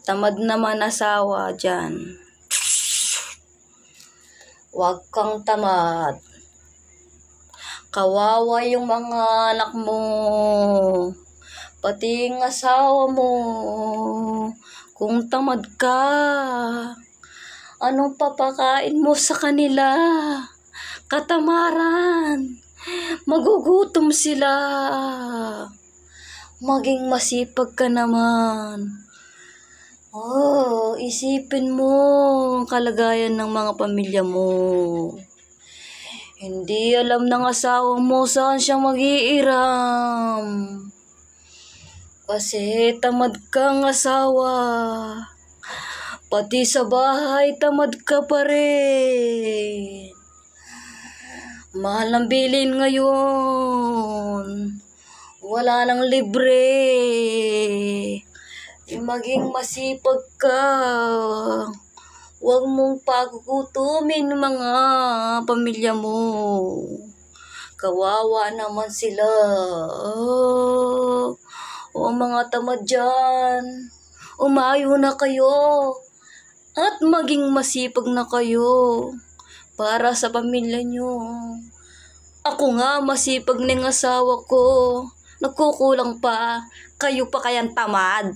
Tamad naman asawa dyan. Huwag kang tamad. Kawawa yung mga anak mo, pati yung asawa mo. Kung tamad ka, anong papakain mo sa kanila? Katamaran, magugutom sila. Maging masipag ka naman. Isipin mo ang kalagayan ng mga pamilya mo. Hindi alam ng asawa mo saan siya mag-iiram. Kasi tamad kang asawa. Pati sa bahay, tamad ka pa rin. Mahal ng bilin ngayon. Wala nang libre. Maging masipag ka. Huwag mong pagugutumin mga pamilya mo. Kawawa naman sila. Mga tamad dyan, umayo na kayo. At maging masipag na kayo para sa pamilya nyo. Ako nga masipag ng asawa ko. Nagkukulang pa. Kayo pa kayang tamad.